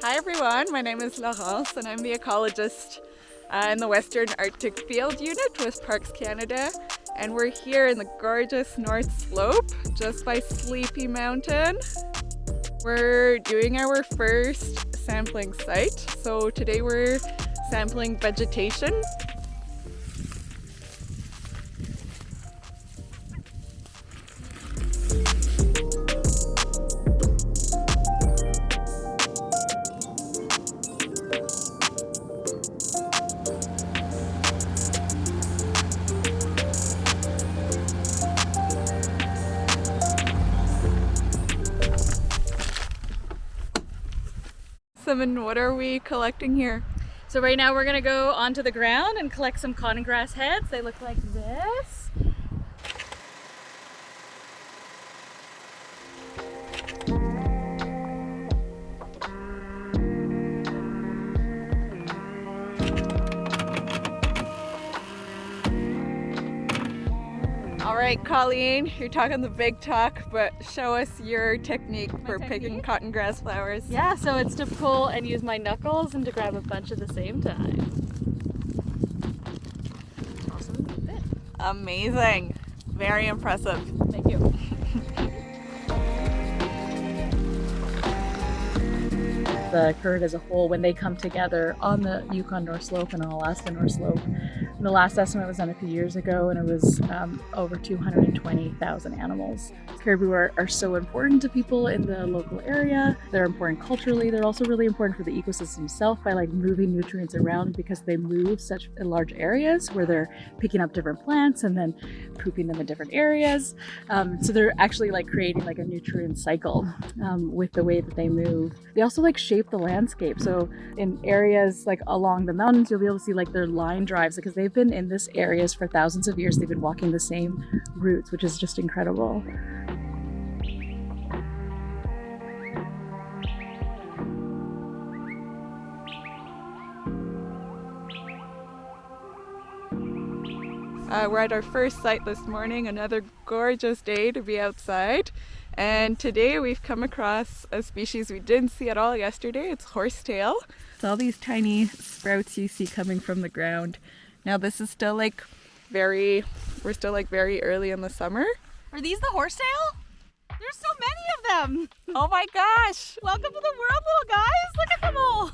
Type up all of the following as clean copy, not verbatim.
Hi everyone, my name is Laurence and I'm the ecologist in the Western Arctic Field Unit with Parks Canada, and we're here in the gorgeous North Slope just by Sleepy Mountain. We're doing our first sampling site, so today we're sampling vegetation. And what are we collecting here? So right now we're gonna go onto the ground and collect some cotton grass heads. They look like this. All right, Colleen, you're talking the big talk, but show us your technique for picking cotton grass flowers. Yeah, so it's to pull and use my knuckles and to grab a bunch at the same time. Awesome. Amazing. Very impressive. Thank you. The Curragh as a whole, when they come together on the Yukon North Slope and on Alaska North Slope. And the last estimate was done a few years ago, and it was over 220,000 animals. Caribou are so important to people in the local area. They're important culturally. They're also really important for the ecosystem itself by moving nutrients around, because they move such large areas where they're picking up different plants and then pooping them in different areas. So they're actually creating a nutrient cycle with the way that they move. They also shape the landscape. So in areas along the mountains, you'll be able to see their line drives, because they've been in this areas for thousands of years. They've been walking the same routes, which is just incredible. We're at our first site this morning, another gorgeous day to be outside. And today we've come across a species we didn't see at all yesterday. It's horsetail. It's all these tiny sprouts you see coming from the ground. Now this is still we're still very early in the summer. Are these the horsetail? There's so many of them. Oh my gosh! Welcome to the world, little guys. Look at them all.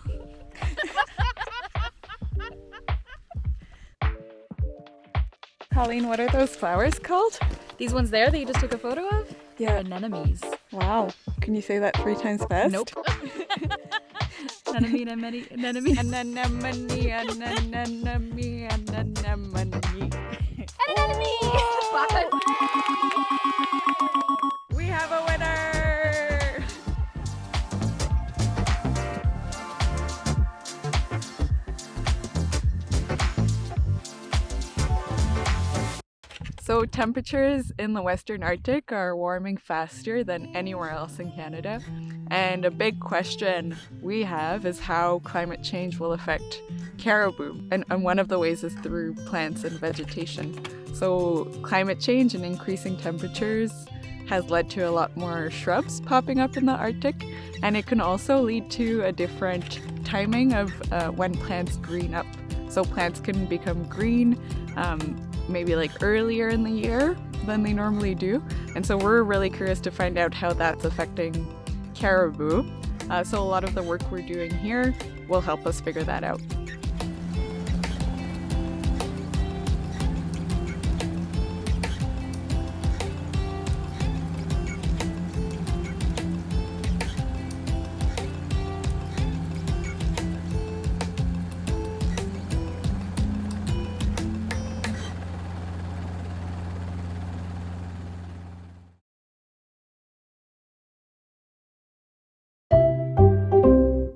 Colleen, what are those flowers called? These ones there that you just took a photo of? Yeah. Anemones. Wow. Can you say that 3 times fast? Nope. Anemone, anemone, anemone. Anemone, anemone, anemone. Anemone! We have a winner! So temperatures in the Western Arctic are warming faster than anywhere else in Canada. And a big question we have is how climate change will affect caribou. And one of the ways is through plants and vegetation. So climate change and increasing temperatures has led to a lot more shrubs popping up in the Arctic. And it can also lead to a different timing of when plants green up. So plants can become green maybe earlier in the year than they normally do. And so we're really curious to find out how that's affecting caribou. So a lot of the work we're doing here will help us figure that out.